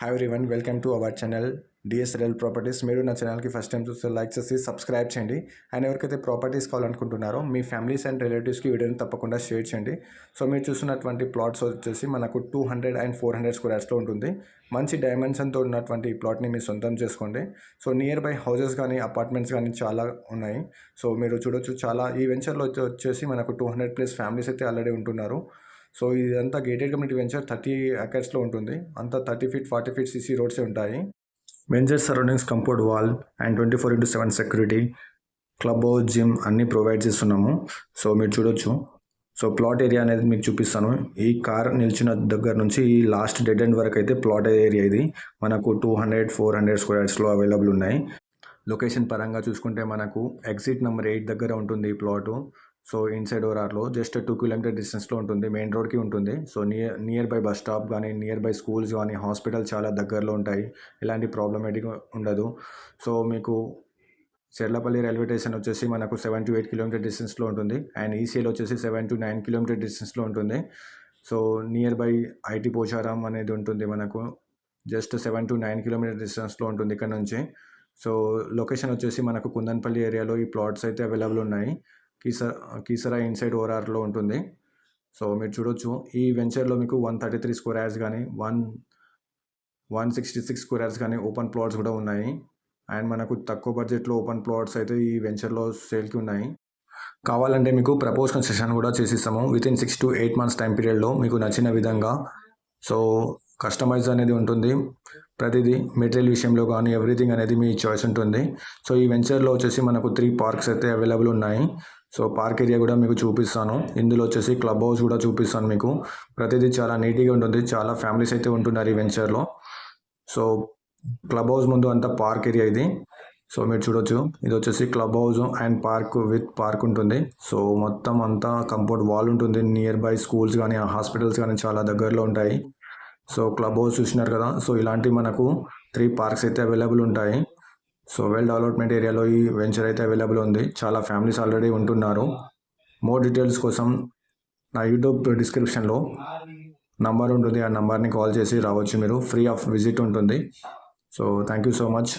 Hi everyone, welcome to our channel DSL properties. మీరు నా ఛానల్కి ఫస్ట్ టైం చూస్తే లైక్ చేసి సబ్స్క్రైబ్ చేయండి. అండ్ ఎవరికైతే ప్రాపర్టీస్ కావాలనుకుంటున్నారో మీ ఫ్యామిలీస్ అండ్ రిలేటివ్స్కి వీడియోని తప్పకుండా షేర్ చేయండి. సో మీరు చూస్తున్నటువంటి ప్లాట్స్ వచ్చేసి మనకు 200 and 400 స్క్వేర్స్లో ఉంటుంది. మంచి డైమెన్షన్తో ఉన్నటువంటి ఈ ప్లాట్ని మీరు సొంతం చేసుకోండి. సో నియర్ బై హౌసెస్ కానీ అపార్ట్మెంట్స్ కానీ చాలా ఉన్నాయి. సో మీరు చూడొచ్చు, చాలా ఈ వెంచర్లో వచ్చేసి మనకు 200+ ఫ్యామిలీస్ అయితే ఆల్రెడీ ఉంటున్నారు. సో ఇదంతా గేటెడ్ కమ్యూనిటీ వెంచర్ 30 acresలో ఉంటుంది. అంతా 30 feet 40 feet CC రోడ్సే ఉంటాయి. Venture surroundings compound wall and 24/7 security, club house, gym అన్నీ ప్రొవైడ్ చేస్తున్నాము. సో మీరు చూడొచ్చు. సో ప్లాట్ ఏరియా అనేది మీకు చూపిస్తాను. ఈ కార్ నిలిచిన దగ్గర నుంచి ఈ లాస్ట్ డెడ్ ఎండ్ వరకు అయితే ప్లాట్ ఏరియా ఇది మనకు 200-400 స్క్వేర్స్లో అవైలబుల్ ఉన్నాయి. లొకేషన్ పరంగా చూసుకుంటే మనకు ఎగ్జిట్ నెంబర్ 8 దగ్గర ఉంటుంది ఈ ప్లాటు. సో ఇన్సైడ్ ఓరార్లో జస్ట్ 2 km డిస్టెన్స్లో ఉంటుంది, మెయిన్ రోడ్కి ఉంటుంది. So nearby bus stop కానీ, నియర్ బై స్కూల్స్ కానీ, హాస్పిటల్ చాలా దగ్గరలో ఉంటాయి. ఎలాంటి ప్రాబ్లమేటిక్ ఉండదు. సో మీకు చెర్లపల్లి రైల్వే స్టేషన్ వచ్చేసి మనకు 7 to 8 km డిస్టెన్స్లో ఉంటుంది. అండ్ ఈసీఎల్ వచ్చేసి 7 to 9 km డిస్టెన్స్లో ఉంటుంది. So near by IT Pocharam అనేది ఉంటుంది మనకు, జస్ట్ 7 to 9 km డిస్టెన్స్లో ఉంటుంది ఇక్కడ నుంచి. సో లొకేషన్ వచ్చేసి మనకు కుందన్పల్లి ఏరియాలో ఈ ప్లాట్స్ అయితే అవైలబుల్ ఉన్నాయి. కీసరా ఇన్సైడ్ ఓఆర్ఆర్లో ఉంటుంది. సో మీరు చూడొచ్చు, ఈ వెంచర్లో మీకు 133 స్క్వేర్ కానీ 166 స్క్వేర్ కానీ ఓపెన్ ప్లాట్స్ కూడా ఉన్నాయి. అండ్ మనకు తక్కువ బడ్జెట్లో ఓపెన్ ప్లాట్స్ అయితే ఈ వెంచర్లో సేల్కి ఉన్నాయి. కావాలంటే మీకు ప్రపోజ్ కన్స్ట్రక్షన్ కూడా చేసిస్తాము వితిన్ 6 to 8 months టైం పీరియడ్లో మీకు నచ్చిన విధంగా. సో కస్టమైజ్ అనేది ఉంటుంది. ప్రతిదీ మెటీరియల్ విషయంలో కానీ ఎవ్రీథింగ్ అనేది మీ చాయిస్ ఉంటుంది. సో ఈ వెంచర్లో వచ్చేసి మనకు 3 parks అయితే అవైలబుల్ ఉన్నాయి. సో పార్క్ ఏరియా కూడా మీకు చూపిస్తాను. ఇందులో వచ్చేసి క్లబ్ హౌస్ కూడా చూపిస్తాను మీకు. ప్రతిదీ చాలా నీట్గా ఉంటుంది. చాలా ఫ్యామిలీస్ అయితే ఉంటున్నారు ఈ వెంచర్లో. సో క్లబ్ హౌస్ ముందు అంతా పార్క్ ఏరియా ఇది. సో మీరు చూడొచ్చు, ఇది వచ్చేసి club house and park with park ఉంటుంది. సో మొత్తం అంతా కంపౌండ్ వాల్ ఉంటుంది. నియర్ బై స్కూల్స్ కానీ హాస్పిటల్స్ కానీ చాలా దగ్గరలో ఉంటాయి. సో క్లబ్ హౌస్ చూసినారు కదా. సో ఇలాంటి మనకు 3 parks అయితే అవైలబుల్ ఉంటాయి. సో వెల్ డెవలప్మెంట్ ఏరియాలో ఈ వెంచర్ అయితే అవైలబుల్ ఉంది. చాలా ఫ్యామిలీస్ ఆల్రెడీ ఉంటున్నారు. మోర్ డీటెయిల్స్ కోసం నా యూట్యూబ్ డిస్క్రిప్షన్లో నంబర్ ఉంటుంది. ఆ నంబర్ని కాల్ చేసి రావచ్చు మీరు. ఫ్రీ ఆఫ్ విజిట్ ఉంటుంది. So thank you so much.